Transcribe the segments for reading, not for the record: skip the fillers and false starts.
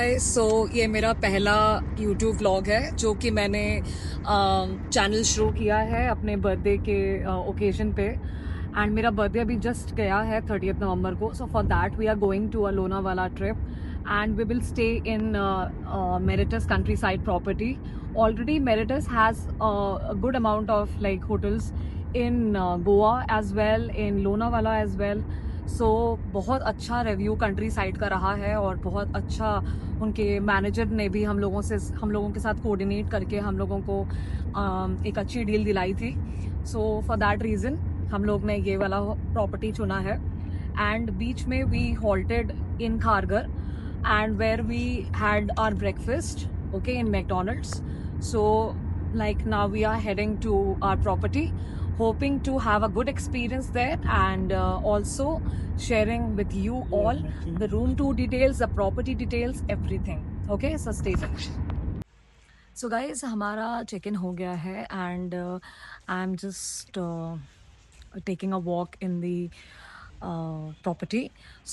हाय ये मेरा पहला YouTube व्लॉग है जो कि मैंने चैनल शुरू किया है अपने बर्थडे के ओकेजन पे। एंड मेरा बर्थडे अभी जस्ट गया है 30 नवंबर को। So for that we are going to a Lonavala trip and we will stay in Meritus countryside property. Already Meritus has a good amount of like hotels in Goa as well, in Lonavala as well. सो बहुत अच्छा review country side का रहा है और बहुत अच्छा उनके manager ने भी हम लोगों के साथ कोऑर्डिनेट करके हम लोगों को एक अच्छी डील दिलाई थी. सो फॉर दैट रीज़न हम लोग ने ये वाला प्रॉपर्टी चुना है. एंड बीच में we halted in Kharghar and where we had our breakfast okay in McDonald's. So like now we are heading to our property, hoping to have a good experience there and also sharing with you all the room tour details, the property details, everything. Okay, so stay tuned. So guys, हमारा check in हो गया है and I'm just taking a walk in the property.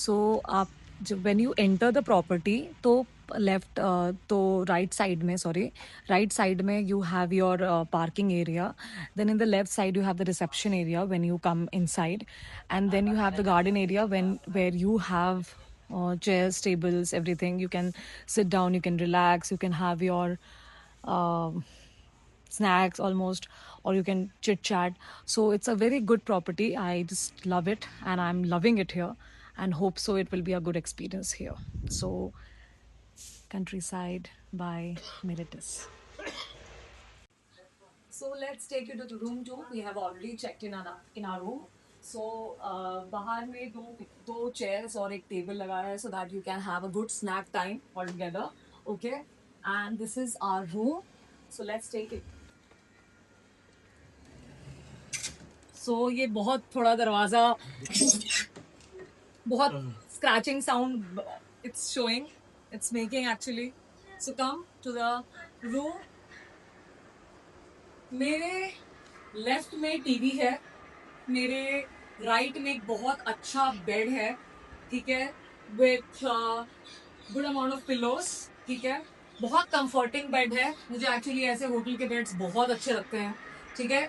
So आप जब when you enter the property तो left तो right side में right side में you have your parking area. Then in the left side you have the reception area when you come inside, and then you have the garden area where you have chairs, tables, everything. You can sit down, you can relax, you can have your snacks almost, or you can chit chat. So it's a very good property. I just love it and I'm loving it here and hope so it will be a good experience here. So Countryside by Meritus. So let's take you to the room tour. We have already checked in our room. So बाहर में दो chairs और एक table लगा है so that you can have a good snack time all together. Okay, and this is our room. So let's take it. So ये बहुत थोड़ा दरवाजा बहुत scratching sound it's showing, it's making actually. So come to the room. मेरे left में TV है, मेरे right में एक बहुत अच्छा बेड है, ठीक है, with good amount of pillows, ठीक है, बहुत कंफर्टिंग बेड है. मुझे एक्चुअली ऐसे होटल के बेड्स बहुत अच्छे लगते हैं, ठीक है.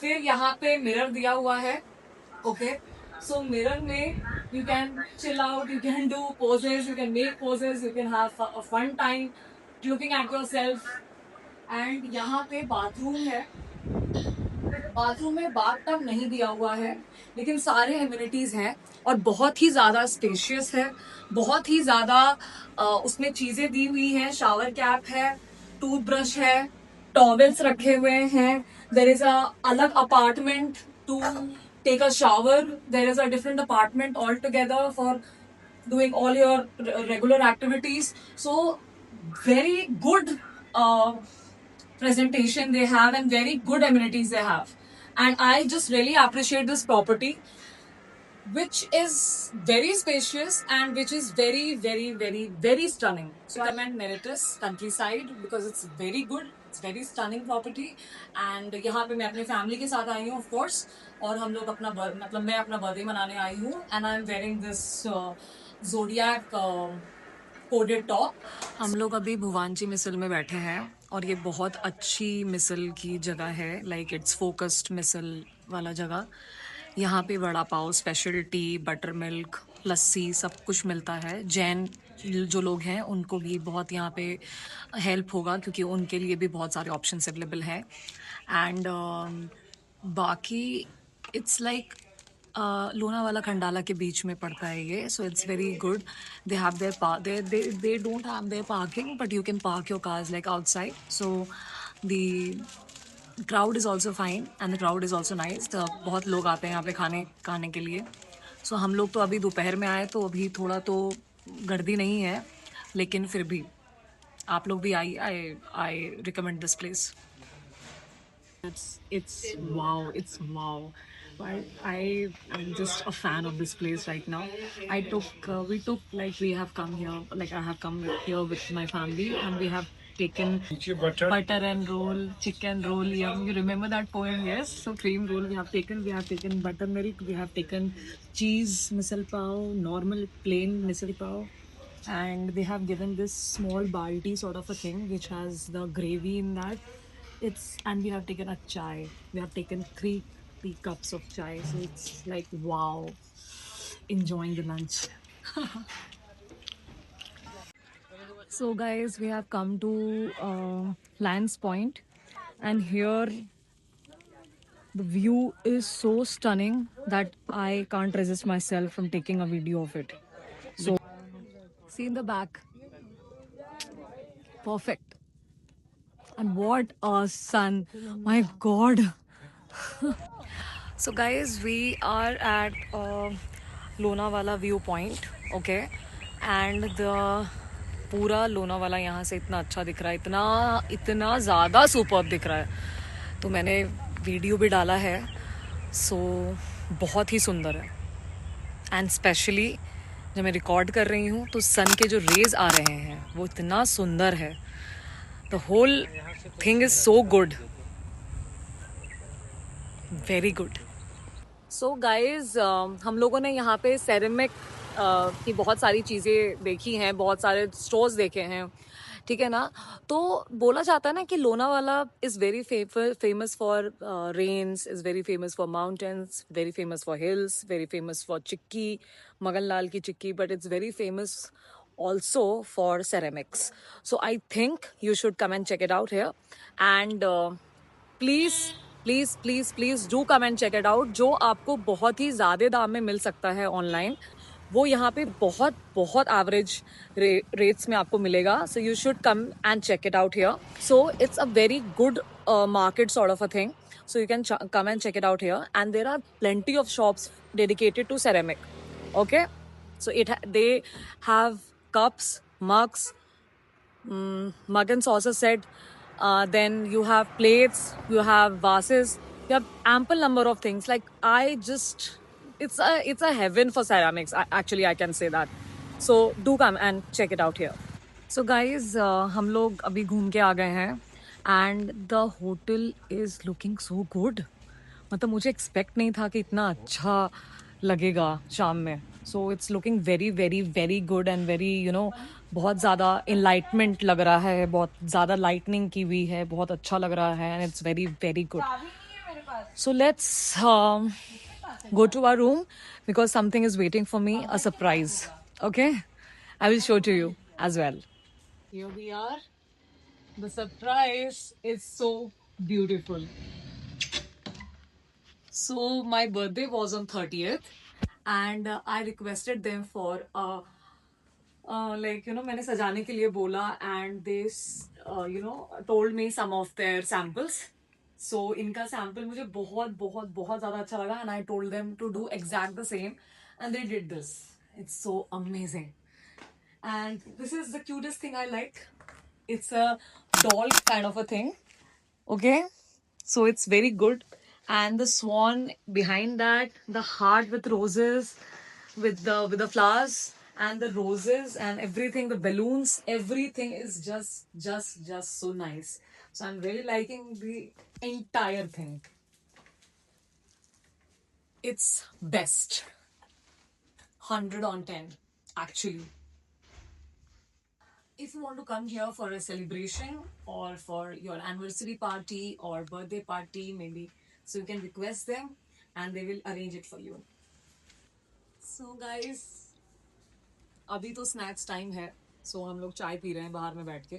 फिर यहाँ पे मिरर दिया हुआ है. ओके, सो मिरर में you can chill out, you can do poses, you can make poses, you can have a fun time looking at yourself. And यहाँ पे बाथरूम है. बाथरूम में बाथ टब नहीं दिया हुआ है लेकिन सारे एमिनिटीज हैं और बहुत ही ज्यादा स्पेशियस है, बहुत ही ज्यादा उसमें चीजें दी हुई हैं. शावर कैप है, टूथब्रश है, टॉवेल्स रखे हुए हैं. देयर इज अ अलग apartment to take a shower. There is a different apartment altogether for doing all your regular activities. So very good presentation they have and very good amenities they have, and I just really appreciate this property which is very spacious and which is very very very very stunning. So I recommend Meritus Countryside because it's very good, it's very stunning property. and यहाँ पे मैं अपने family के साथ आई हूँ of course, और हम लोग अपना मतलब मैं अपना बर्थडे मनाने आई हूँ and I'm wearing this zodiac coded top. हम लोग अभी भुवांची मिसल में बैठे हैं और ये बहुत अच्छी मिसल की जगह है. लाइक इट्स फोकस्ड मिसल वाला जगह. यहाँ पे vada pav, special T, butter milk, लस्सी सब कुछ मिलता है. जैन जो लोग हैं उनको भी बहुत यहाँ पे हेल्प होगा क्योंकि उनके लिए भी बहुत सारे ऑप्शंस अवेलेबल हैं. एंड बाकी इट्स लाइक लोनावाला खंडाला के बीच में पड़ता है ये. So it's very good. They have their they don't have their parking but you can park your cars like outside. So the crowd is also fine and the crowd is also nice. तो बहुत लोग आते हैं यहाँ पे खाने के लिए. सो हम लोग तो अभी दोपहर में आए तो अभी थोड़ा तो गर्दी नहीं है लेकिन फिर भी आप लोग भी आइए. I recommend this place. It's wow, it's wow. I'm just a fan of this place right now. We have come here, like I have come here with my family and we have taken butter and roll, chicken roll. Yum. You remember that poem? Yes. So cream roll we have taken buttermilk, we have taken cheese misal pav, normal plain misal pav, and they have given this small balti sort of a thing which has the gravy in that. It's and we have taken a chai. We have taken 3 teacups of chai, so it's like wow, enjoying the lunch. So guys, we have come to Lance Point, and here the view is so stunning that I can't resist myself from taking a video of it. So see in the back, perfect. And what a sun! My God. So guys, we are at Lonavala viewpoint, okay, and the पूरा लोनावाला यहाँ से इतना अच्छा दिख रहा है, इतना इतना ज़्यादा सुपर्ब दिख रहा है. तो मैंने वीडियो भी डाला है. सो बहुत ही सुंदर है. एंड स्पेशली जब मैं रिकॉर्ड कर रही हूँ तो सन के जो रेज आ रहे हैं वो इतना सुंदर है. The whole thing is so good, very good. So guys, हम लोगों ने यहाँ पे सेरेमिक की बहुत सारी चीज़ें देखी हैं, बहुत सारे स्टोर्स देखे हैं, ठीक है ना. तो बोला जाता है ना कि Lonavala is very famous for rains, is very famous for mountains, very famous for hills, very famous for chikki, Magan Lal की chikki, but it's very famous also for ceramics. So I think you should come and check it out here, and please please please please do come and check it out. जो आपको बहुत ही ज़्यादा दाम में मिल सकता है online, वो यहाँ पे बहुत बहुत एवरेज रेट्स में आपको मिलेगा. So you should come and check it out here. So it's a very good market sort of a thing. So you can come and check it out here, and there are plenty of shops dedicated to ceramic. Okay, so they have cups, mugs, mug and saucer set. Then you have plates, you have vases, you have ample number of things. Like it's a heaven for ceramics. Actually, I can say that. So do come and check it out here. So guys, हम लोग अभी घूम के आ गए हैं, and the hotel is looking so good. मतलब मुझे expect नहीं था कि इतना अच्छा लगेगा शाम में. So it's looking very very very good and very बहुत ज़्यादा इनलाइटमेंट लग रहा है, बहुत ज़्यादा लाइटनिंग की हुई है, बहुत अच्छा लग रहा है, and it's very very good. So let's go to our room because something is waiting for me, a surprise. Okay, I will show to you as well. Here we are. The surprise is so beautiful. So my birthday was on 30th, and I requested them for मैंने सजाने के लिए बोला, and they told me some of their samples. So इनका sample मुझे बहुत बहुत बहुत ज़्यादा अच्छा लगा, and I told them to do exact the same, and they did this. It's so amazing. And this is the cutest thing I like. It's a doll kind of a thing. Okay, so it's very good. And the swan behind that, the heart with roses, with the flowers and the roses and everything, the balloons, everything is just so nice. So I'm really liking the entire thing. It's best. 100 on 10 actually. If you want to come here for a celebration or for your anniversary party or birthday party maybe, so you can request them and they will arrange it for you. So guys, अभी तो snacks time है. सो हम लोग चाय P रहे हैं बाहर में बैठ के,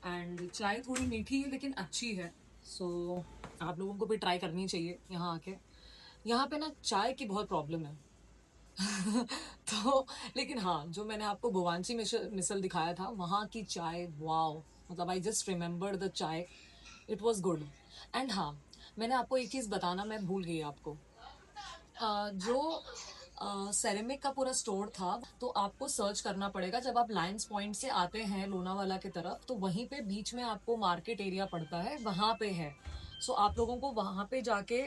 एंड चाय थोड़ी मीठी है लेकिन अच्छी है. सो आप लोगों को भी ट्राई करनी चाहिए यहाँ आके. यहाँ पे ना चाय की बहुत प्रॉब्लम है. तो लेकिन हाँ, जो मैंने आपको भुवांची मिसल दिखाया था, वहाँ की चाय वाओ, मतलब आई जस्ट रिमेंबर द चाय, इट वाज गुड. एंड हाँ, मैंने आपको एक चीज़ बताना मैं भूल गई आपको. जो सेरेमिक का पूरा स्टोर था, तो आपको सर्च करना पड़ेगा. जब आप लायंस पॉइंट से आते हैं लोनावाला की तरफ, तो वहीं पे बीच में आपको मार्केट एरिया पड़ता है, वहाँ पे है. सो आप लोगों को वहाँ पे जाके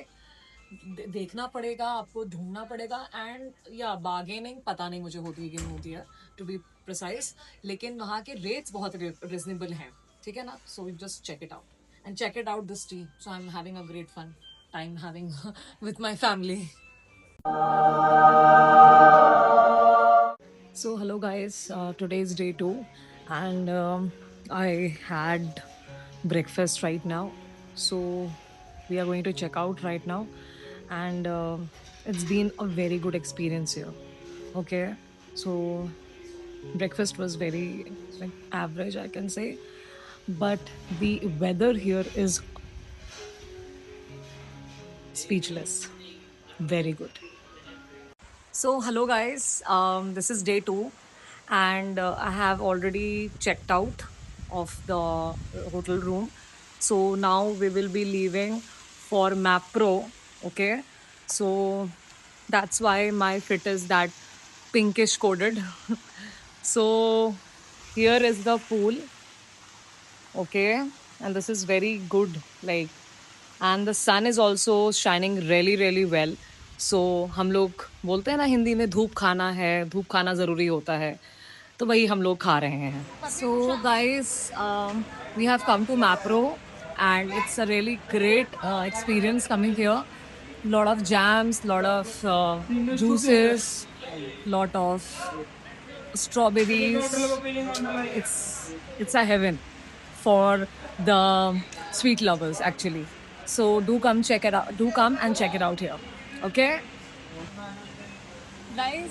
देखना पड़ेगा, आपको ढूंढना पड़ेगा. एंड या बार्गेनिंग पता नहीं मुझे होती है कि नहीं होती है, टू बी प्रिसाइज, लेकिन वहाँ के रेट्स बहुत रिजनेबल हैं, ठीक है ना. So you just check it out and check it out this टी. So I am having a great fun time having with my family. So hello guys, today is day 2 and I had breakfast right now. So we are going to check out right now and it's been a very good experience here. Okay, so breakfast was very like average I can say, but the weather here is speechless. Very good. So, hello guys, this is day 2, and I have already checked out of the hotel room. So, now we will be leaving for Mapro. Okay, so that's why my fit is that pinkish coded. So, here is the pool. Okay, and this is very good, like, and the sun is also shining really really well. So हम लोग बोलते हैं ना हिंदी में धूप खाना है, धूप खाना ज़रूरी होता है, तो वही हम लोग खा रहे हैं. So guys, we have come to Mapro and it's a really great experience coming here. Lot of jams, lot of juices, lot of strawberries. It's a heaven for the sweet lovers actually. So do come check it out. Do come and check it out here. Okay. Guys,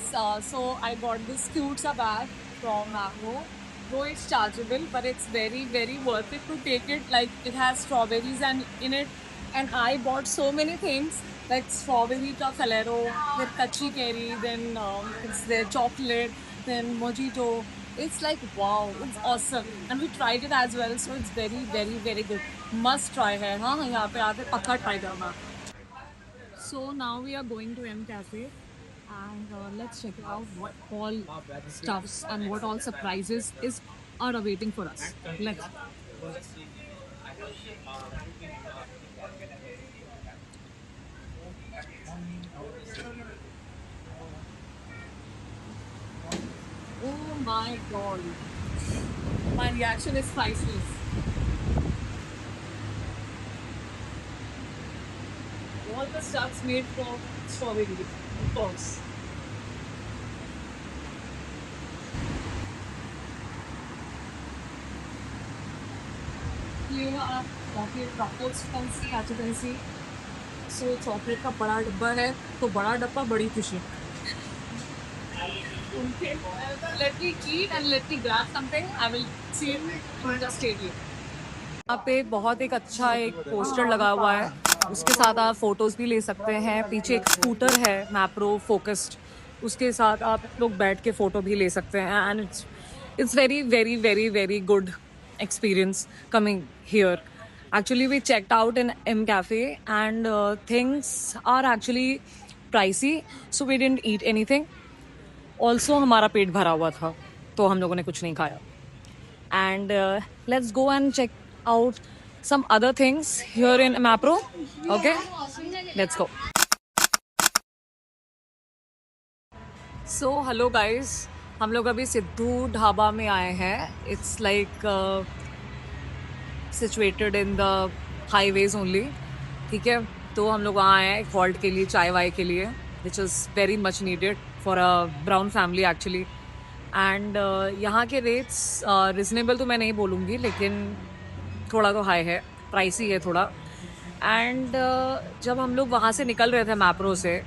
so I got this cute sa bag from Mango. Though it's chargeable, but it's very very worth it to take it. Like it has strawberries and in it, and I bought so many things like strawberry Falero, then kachi berry, then it's their chocolate, then mojito. It's like wow, it's awesome, and we tried it as well, so it's very very very good. Must try है हाँ यहाँ पे आके पक्का try करना. So now we are going to M Cafe and let's check out what all stuffs and what all surprises is are awaiting for us. Let's. Oh my god. My reaction is priceless. All the stuffs made from strawberry, of course. Here are chocolate truffles you can see, as you can see. So chocolate का बड़ा डब्बा है, तो बड़ा डब्बा बड़ी खुशी. Let me eat and let me grab something. I will see you just stay here. यहाँ पे बहुत एक अच्छा एक पोस्टर लगा हुआ है, उसके साथ आप फोटोज भी ले सकते हैं. पीछे एक स्कूटर है मैप्रो फोकस्ड, उसके साथ आप लोग बैठ के फोटो भी ले सकते हैं. And it's very very very very good experience coming here. Actually, we checked out in M Cafe and things are actually pricey, so we didn't eat anything. Also, हमारा पेट भरा हुआ था, तो हम लोगों ने कुछ नहीं खाया. And let's go and check out some other things here in Mapro. Okay, let's go. So hello guys, हम लोग अभी सिद्धू ढाबा में आए हैं. It's like situated in the highways only. ठीक है, तो हम लोग वहाँ आए हैं एक हॉल्ट के लिए, चाय वाय के लिए, which is very much needed for a brown family actually. And यहाँ के रेट्स रिजनेबल तो मैं नहीं बोलूँगी, लेकिन थोड़ा तो हाई है, प्राइसी है थोड़ा. एंड जब हम लोग वहाँ से निकल रहे थे मैप्रो से,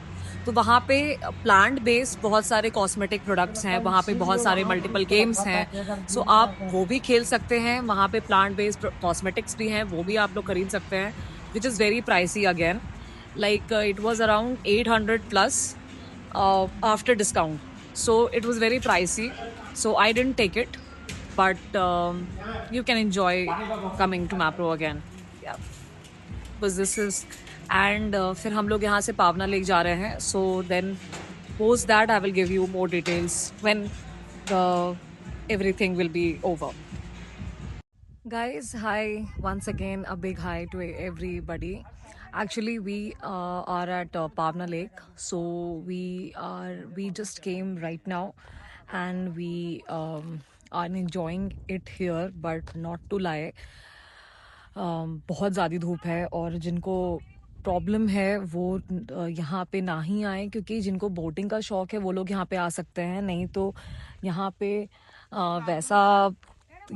तो वहाँ पे प्लांट बेस्ड बहुत सारे कॉस्मेटिक प्रोडक्ट्स हैं, वहाँ पे बहुत सारे मल्टीपल गेम्स हैं. सो आप वो भी खेल सकते हैं. वहाँ पे प्लांट बेस्ड कॉस्मेटिक्स भी हैं, वो भी आप लोग खरीद सकते हैं, which is very pricey again. Like it was around 800 plus after discount, so it was very pricey, so I didn't take it, but you can enjoy coming to Mapro again. Yeah, because this is and फिर हम लोग यहाँ से पावना lake जा रहे हैं. So then post that I will give you more details when everything will be over. Guys, hi once again, a big hi to everybody. Actually, we are at Pavna Lake, so we just came right now, and we are enjoying it here. But not to lie, बहुत ज़्यादा धूप है, और जिनको problem है वो यहाँ पे ना ही आए, क्योंकि जिनको बोटिंग का शौक है वो लोग यहाँ पे आ सकते हैं, नहीं तो यहाँ पे वैसा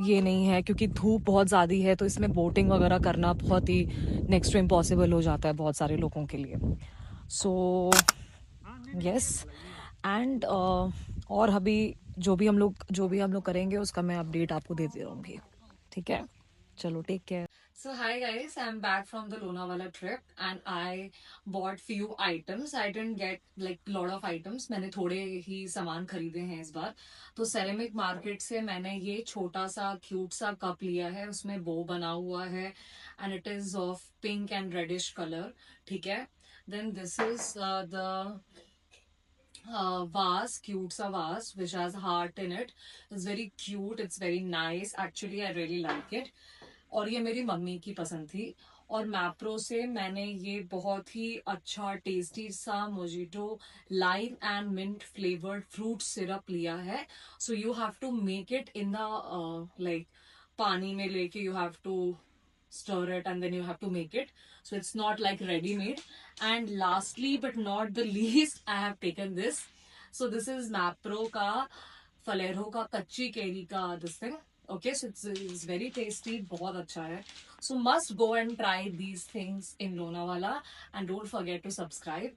ये नहीं है, क्योंकि धूप बहुत ज़्यादा है तो इसमें बोटिंग वगैरह करना बहुत ही नेक्स्ट टू इम्पॉसिबल हो जाता है बहुत सारे लोगों के लिए. सो यस, एंड और अभी जो भी हम लोग करेंगे उसका मैं अपडेट आपको देती रहूँगी. ठीक है, चलो take care. So hi guys, I'm back from the Lonavala trip and I bought few items. I didn't get like lot of items. मैंने थोड़े ही सामान खरीदे हैं इस बार. तो सेरेमिक मार्केट से मैंने ये छोटा सा क्यूट सा कप लिया है, उसमें बो बना हुआ है and it is of pink and reddish color. ठीक है. Then this is the vase, cute sa vase which has heart in it. It's very cute, it's very nice. Actually I really like it. और ये मेरी mummy की पसंद थी. और मैप्रो से मैंने ये बहुत ही अच्छा टेस्टी सा mojito lime and mint flavoured fruit syrup लिया है. So you have to make it in the like पानी में लेके you have to stir it and then you have to make it, so it's not like ready made. And lastly but not the least, I have taken this. So this is Mapro ka Falero ka कच्ची केरी का this thing. Okay, so it's very tasty, बहुत अच्छा है. So must go and try these things in Lonavala and don't forget to subscribe.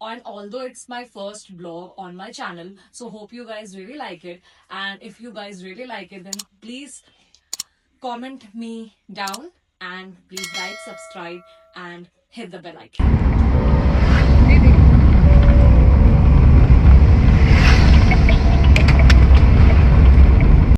And although it's my first vlog on my channel, so hope you guys really like it. And if you guys really like it, then please comment me down and please like, subscribe and hit the bell icon.